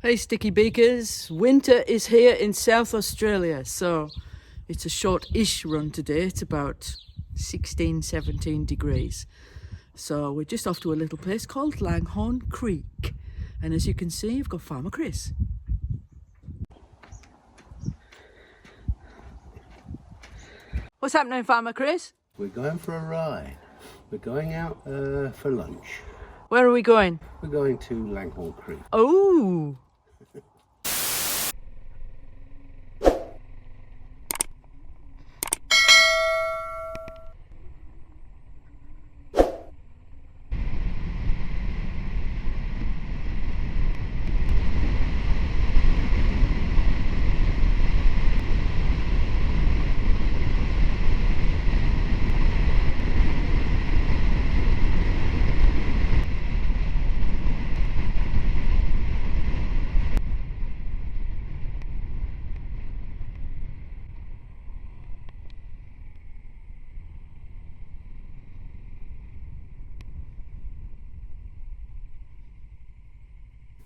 Hey Sticky Beakers, winter is here in South Australia, so it's a short-ish run today. It's about 16, 17 degrees. So we're just off to a little place called Langhorne Creek. And as you can see, you've got Farmer Chris. What's happening, Farmer Chris? We're going for a ride. We're going out for lunch. Where are we going? We're going to Langhorne Creek. Oh!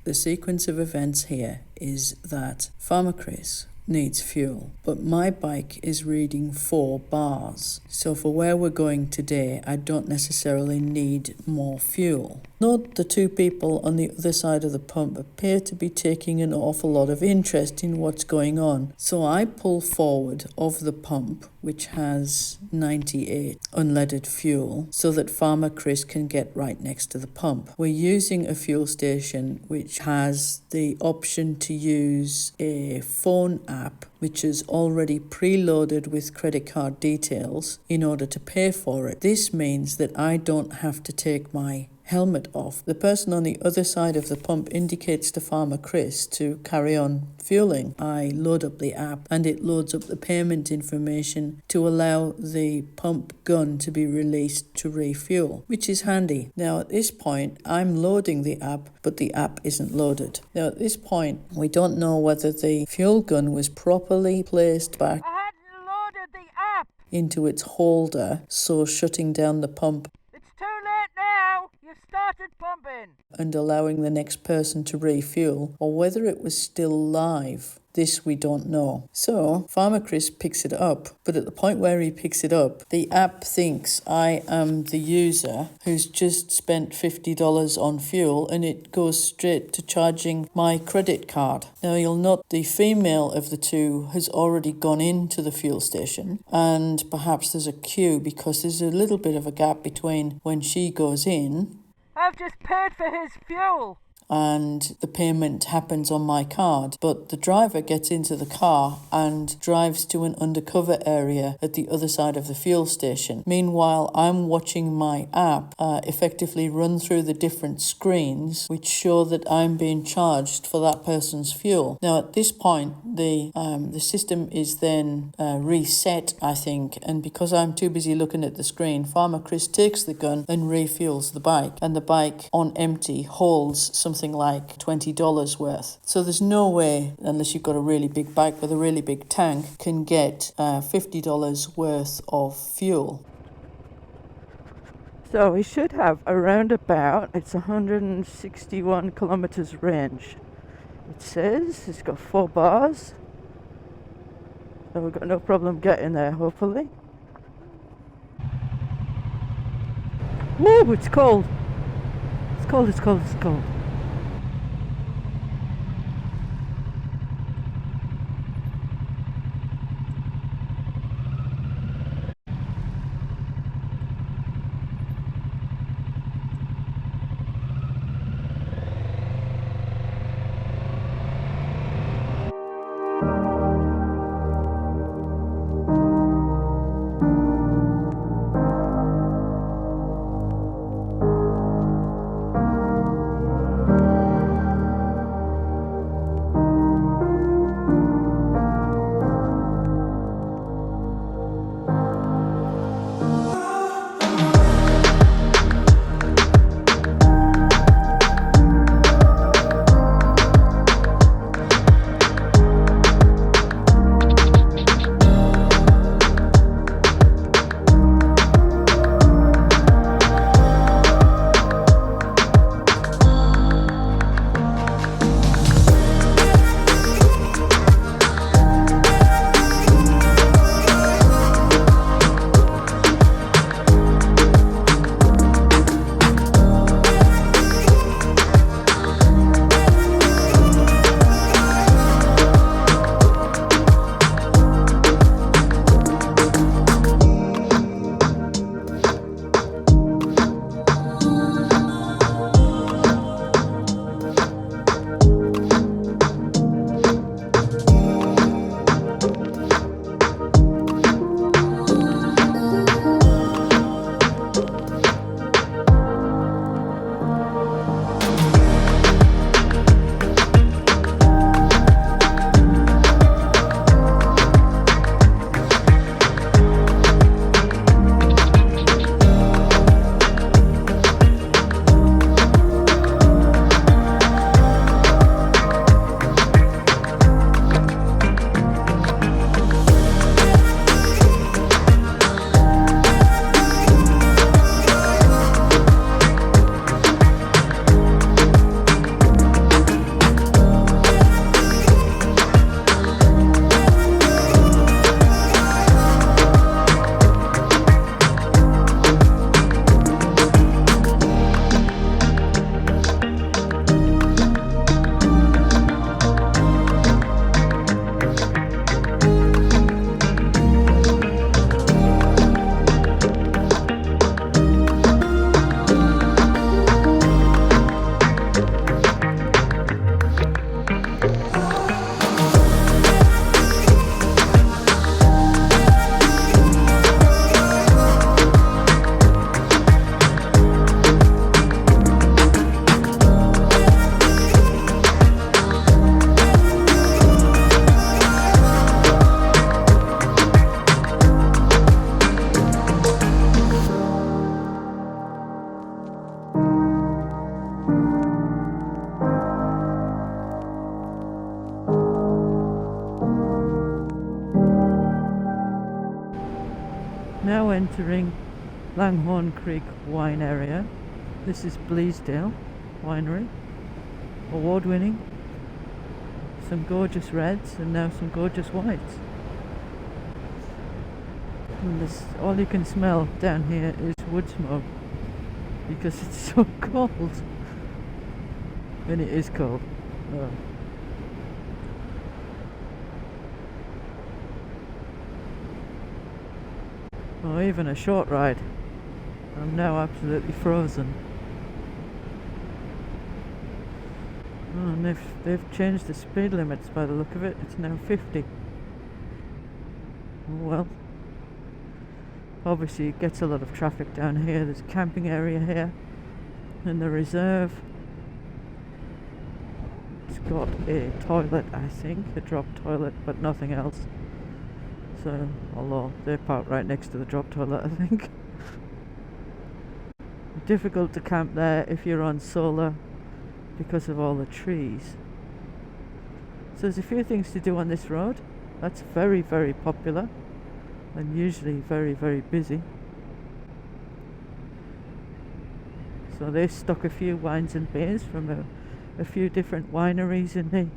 The sequence of events here is that Farmer Chris needs fuel, but my bike is reading 4 bars. So for where we're going today, I don't necessarily need more fuel. Note the 2 people on the other side of the pump appear to be taking an awful lot of interest in what's going on. So I pull forward of the pump, which has 98 unleaded fuel, so that Farmer Chris can get right next to the pump. We're using a fuel station which has the option to use a phone app which is already preloaded with credit card details in order to pay for it. This means that I don't have to take my helmet off. The person on the other side of the pump indicates to Farmer Chris to carry on fueling. I load up the app and it loads up the payment information to allow the pump gun to be released to refuel, which is handy. Now at this point I'm loading the app, but the app isn't loaded. Now at this point we don't know whether the fuel gun was properly placed back into its holder, so shutting down the pump and allowing the next person to refuel, or whether it was still live. This we don't know. So Farmer Chris picks it up, but at the point where he picks it up, the app thinks I am the user who's just spent $50 on fuel, and it goes straight to charging my credit card. Now you'll note the female of the 2 has already gone into the fuel station, and perhaps there's a queue because there's a little bit of a gap between when she goes in. I've just paid for his fuel. And the payment happens on my card, but the driver gets into the car and drives to an undercover area at the other side of the fuel station. Meanwhile, I'm watching my app effectively run through the different screens which show that I'm being charged for that person's fuel. Now at this point the system is then reset, I think, and because I'm too busy looking at the screen, Farmer Chris takes the gun and refuels the bike, and the bike on empty holds something like $20 worth. So there's no way, unless you've got a really big bike with a really big tank, can get $50 worth of fuel. So we should have around about, it's 161 kilometers range. It says it's got 4 bars. So we've got no problem getting there, hopefully. Woo, it's cold. It's cold, it's cold, it's cold. entering Langhorne Creek wine area. This is Bleasdale Winery, award-winning. Some gorgeous reds and now some gorgeous whites. And this, all you can smell down here is wood smoke because it's so cold. And it is cold. Oh. Oh, even a short ride. I'm now absolutely frozen. Oh, and they've changed the speed limits by the look of it. It's now 50. Oh, well. Obviously it gets a lot of traffic down here. There's a camping area here in the reserve. It's got a toilet, I think, a drop toilet, but nothing else. So, although they're parked right next to the drop toilet, I think. Difficult to camp there if you're on solar because of all the trees. So there's a few things to do on this road. That's very, very popular and usually very, very busy. So they've stuck a few wines and beers from a few different wineries in the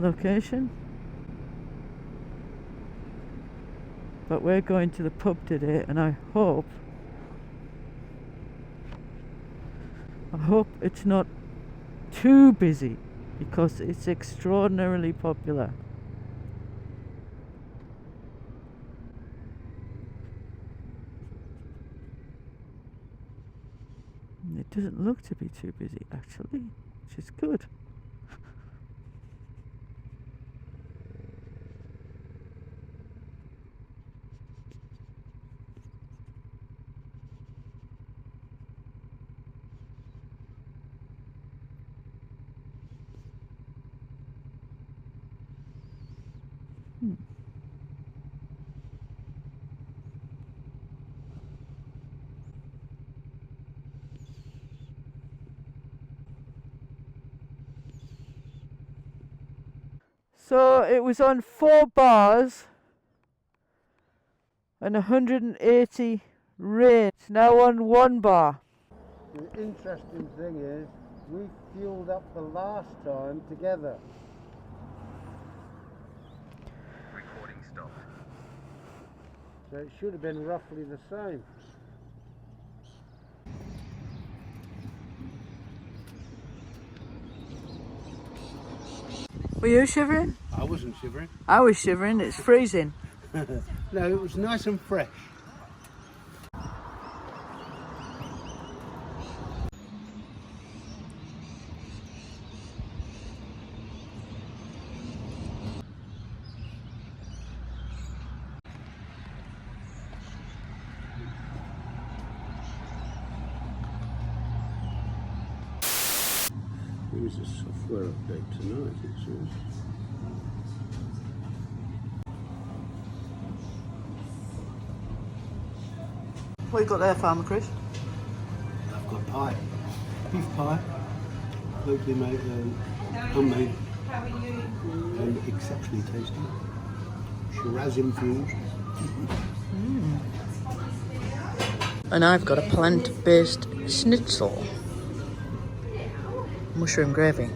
location. But we're going to the pub today, and I hope it's not too busy because it's extraordinarily popular. It doesn't look to be too busy actually, which is good. So it was on 4 bars and 180 rain. It's now on 1 bar. The interesting thing is, we fueled up the last time together. Recording stopped. So it should have been roughly the same. Were you shivering? I wasn't shivering. I was shivering, it's freezing. No, it was nice and fresh. There is a software update tonight, it says. What you got there, Farmer Chris? I've got pie. Beef pie. Locally made, homemade. And exceptionally tasty. Shiraz infused. And I've got a plant-based schnitzel. Mushroom gravy.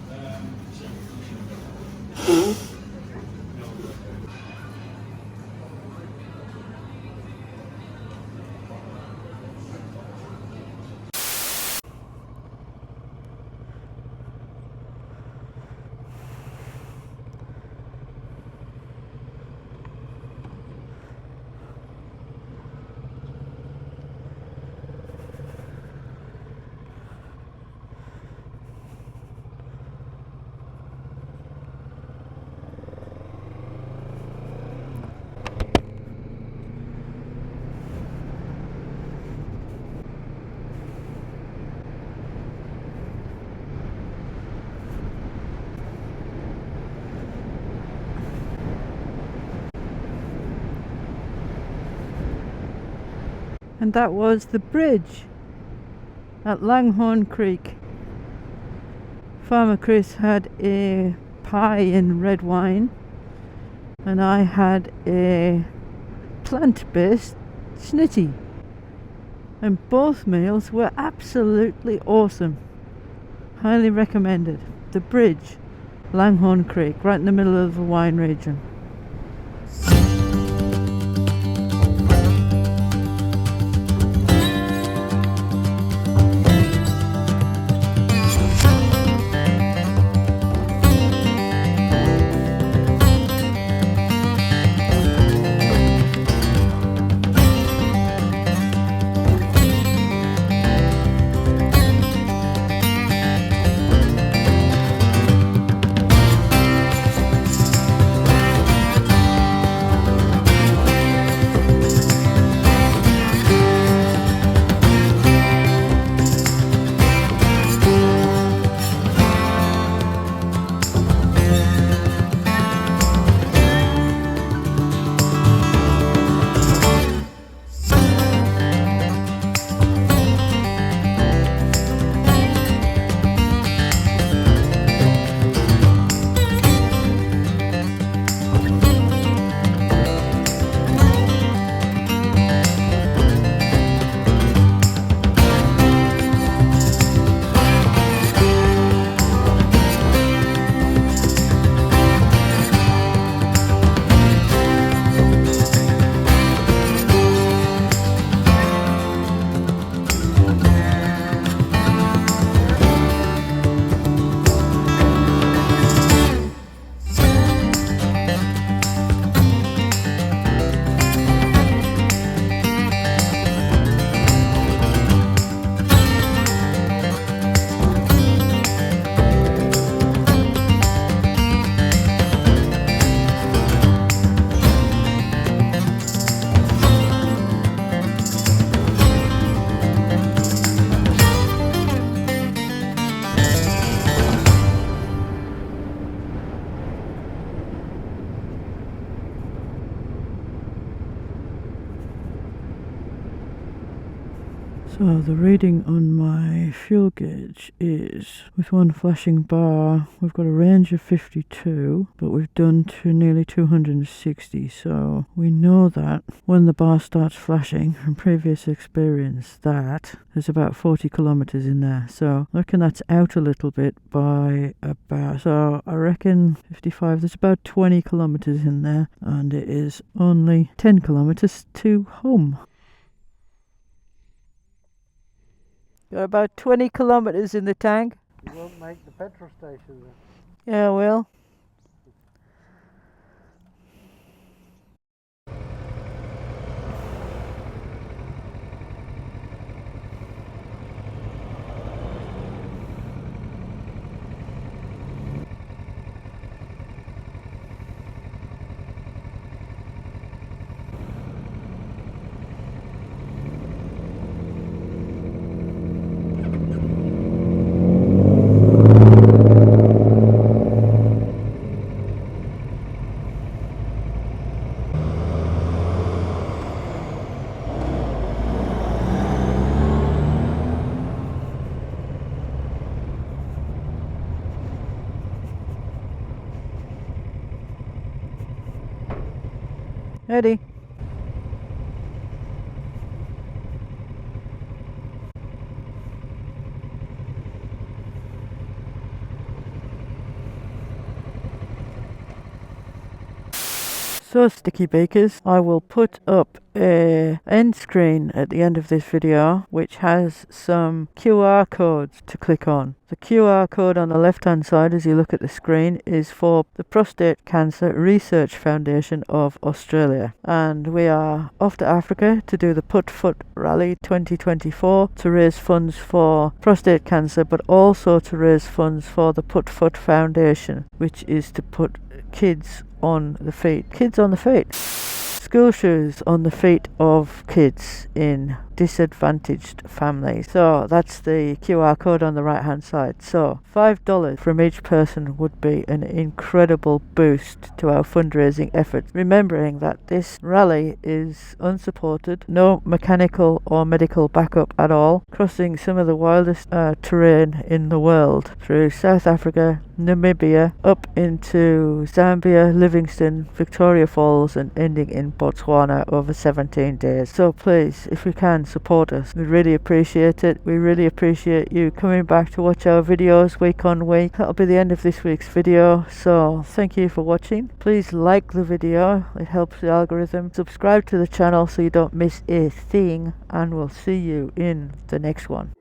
And that was the bridge at Langhorne Creek. Farmer Chris had a pie and red wine, and I had a plant-based schnitty. and both meals were absolutely awesome. Highly recommended. The bridge, Langhorne Creek, right in the middle of the wine region. So the reading on my fuel gauge is, with one flashing bar, we've got a range of 52, but we've done to nearly 260. So we know that when the bar starts flashing, from previous experience, that there's about 40 kilometers in there. So I reckon that's out a little bit by about, so I reckon 55, there's about 20 kilometers in there, and it is only 10 kilometers to home. Got about 20 kilometers in the tank. You won't make the petrol station then. Yeah, well. Ready? So sticky bakers, I will put up a end screen at the end of this video which has some QR codes to click on. The QR code on the left hand side as you look at the screen is for the Prostate Cancer Research Foundation of Australia, and we are off to Africa to do the Put Foot Rally 2024 to raise funds for prostate cancer, but also to raise funds for the Put Foot Foundation, which is to put kids on the feet, school shoes on the feet of kids in disadvantaged families. So that's the QR code on the right hand side. So $5 from each person would be an incredible boost to our fundraising efforts, remembering that this rally is unsupported, no mechanical or medical backup at all, crossing some of the wildest terrain in the world through South Africa, Namibia, up into Zambia, Livingstone, Victoria Falls, and ending in Botswana over 17 days. So please, if we can, and support us. We really appreciate it. We really appreciate you coming back to watch our videos week on week. That'll be the end of this week's video, so thank you for watching. Please like the video, it helps the algorithm. Subscribe to the channel so you don't miss a thing, and we'll see you in the next one.